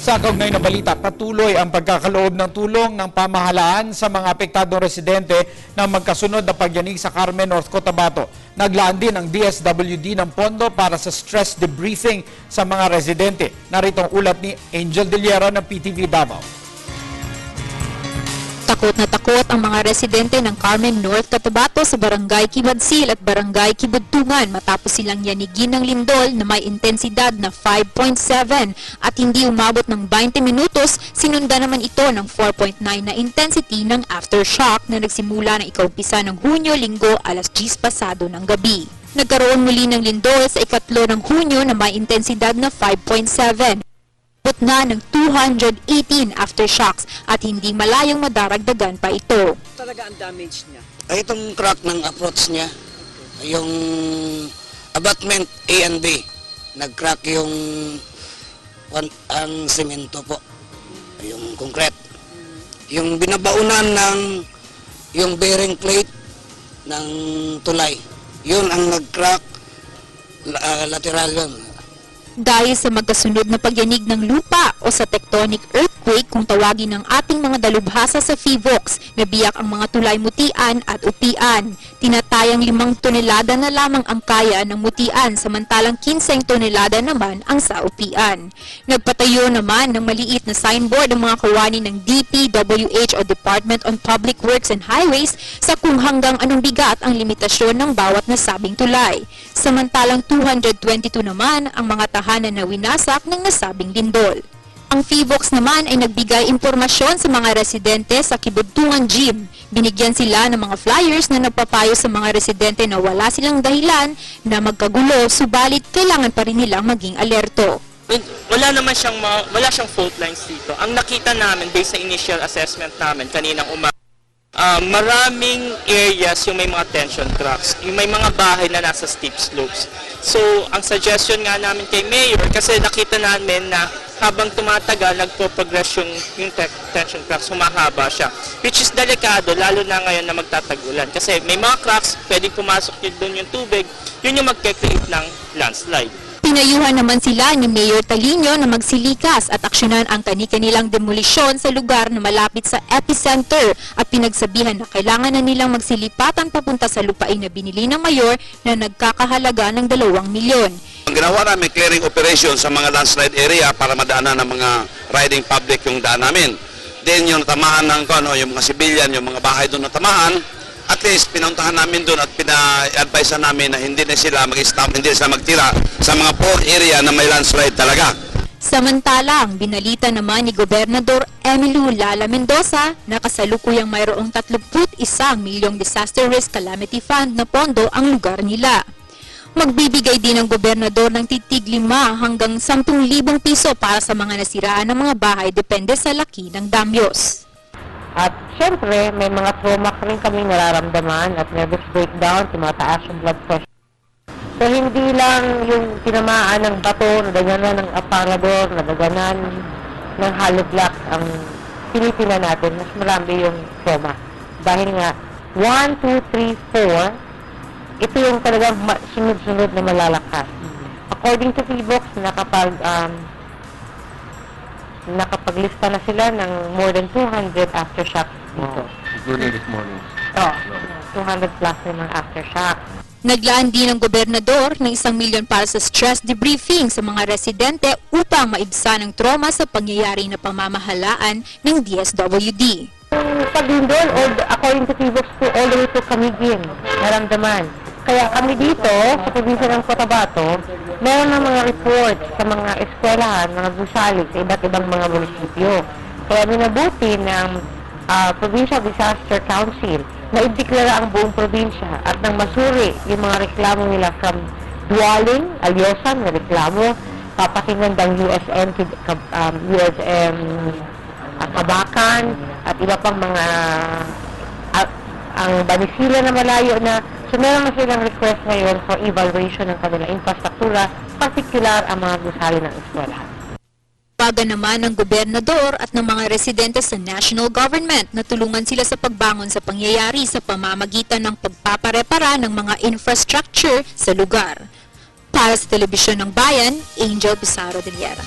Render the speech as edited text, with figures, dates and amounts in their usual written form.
Sa kaugnay na balita, patuloy ang pagkakaloob ng tulong ng pamahalaan sa mga apektadong residente na magkasunod na pagyanig sa Carmen, North Cotabato. Naglaan din ang DSWD ng pondo para sa stress debriefing sa mga residente. Narito ang ulat ni Angel Deliera ng PTV Davao. Takot na takot ang mga residente ng Carmen, North Cotabato sa Barangay Kibadsil at Barangay Kibudtungan matapos silang yanigin ng lindol na may intensidad na 5.7 at hindi umabot ng 20 minutos, sinunda naman ito ng 4.9 na intensity ng aftershock na nagsimula ng ikaumpisa ng Hunyo, Linggo, alas 10 pasado ng gabi. Nagkaroon muli ng lindol sa ikatlo ng Hunyo na may intensidad na 5.7. Na ng 218 aftershocks at hindi malayong madaragdagan pa ito. Talaga ang damage niya? Ay, itong crack ng approach niya, yung abutment A and B, nag-crack yung ang semento po, yung concrete. Yung binabaunan ng yung bearing plate ng tulay, yun ang nag-crack lateral yun. Dahil sa magkasunod na pagyanig ng lupa o sa tectonic earthquake kung tawagin ng ating mga dalubhasa sa FIVOX, nabiyak ang mga tulay mutian at upian. Tinatayang 5 tonelada na lamang ang kaya ng mutian samantalang 15 tonelada naman ang sa upian. Nagpatayo naman ng maliit na signboard ang mga kawani ng DPWH o Department on Public Works and Highways sa kung hanggang anong bigat ang limitasyon ng bawat nasabing tulay. Samantalang 222 naman ang mga tahanan na winasak ng nasabing lindol. Ang FIVOX naman ay nagbigay impormasyon sa mga residente sa Kibudtungan Gym. Binigyan sila ng mga flyers na nagpapayo sa mga residente na wala silang dahilan na magkagulo, subalit kailangan pa rin nilang maging alerto. Wala siyang fault lines dito. Ang nakita namin based sa initial assessment namin kaninang umaga, maraming areas yung may mga tension cracks, yung may mga bahay na nasa steep slopes. So, ang suggestion nga namin kay Mayor, kasi nakita namin na habang tumatagal, nagpo-progress yung tension cracks, humahaba siya. Which is delikado, lalo na ngayon na magtatagulan. Kasi may mga cracks, pwedeng pumasok yun doon yung tubig, yun yung magke-create ng landslide. Pinayuhan naman sila ni Mayor Talino na magsilikas at aksyonan ang kani-kanilang demolisyon sa lugar na malapit sa epicenter at pinagsabihan na kailangan na nilang magsilipatan papunta sa lupain na binili ng mayor na nagkakahalaga ng 2 milyon. Ang ginawa namin clearing operation sa mga landslide area para madaanan ng mga riding public yung daan namin. Then yung natamaan ng yung mga civilian, yung mga bahay doon natamaan, at least pinuntahan namin doon at pina-advise namin na hindi na sila mag-stop, hindi na sila magtira sa mga poor area na may landslide talaga. Samantalang, binalita naman ni Gobernador Emilio Lala Mendoza na kasalukuyang mayroong 31 milyong Disaster Risk Calamity Fund na pondo ang lugar nila. Magbibigay din ang gobernador ng titig 5 hanggang 10,000 piso para sa mga nasiraan ng mga bahay depende sa laki ng damyos. At syempre, may mga trauma rin kami nararamdaman at nervous breakdown, tumataas yung blood pressure. So, hindi lang yung tinamaan ng bato, nadaganan ng aparador, nadaganan ng hollow blocks ang pinipinan natin. Mas marami yung trauma. Dahil nga, 1, 2, 3, 4, ito yung talagang sunod-sunod na malalakas. According to FIVOX, nakapaglista na sila ng more than 200 aftershocks dito. Including this morning? Oo, 200 plus na mga aftershocks. Naglaan din ng gobernador ng 1 milyon para sa stress debriefing sa mga residente upang maibsan ang trauma sa pangyayari na pamamahalaan ng DSWD. Yung paglindol, according to FIVOX, all the way to Camiguin, naramdaman. Kaya kami dito, sa probinsya ng Cotabato, meron ng mga reports sa mga eskwelahan, mga gusali sa iba't ibang mga munisipyo. Kaya minabuti ng Provincial Disaster Council na ideklara ang buong probinsya at nang masuri yung mga reklamo nila from Dualing, Alyosan, na reklamo, papakinggan ng USM Kabakan at iba pang mga ang Banisila na malayo na. So meron na silang request ngayon for evaluation ng kanilang infrastruktura, particular ang mga gusali ng eskwelahan. Paga naman ng gobernador at ng mga residente sa national government na tulungan sila sa pagbangon sa pangyayari sa pamamagitan ng pagpaparepara ng mga infrastructure sa lugar. Para sa Telebisyon ng Bayan, Angel Busaro Deliera.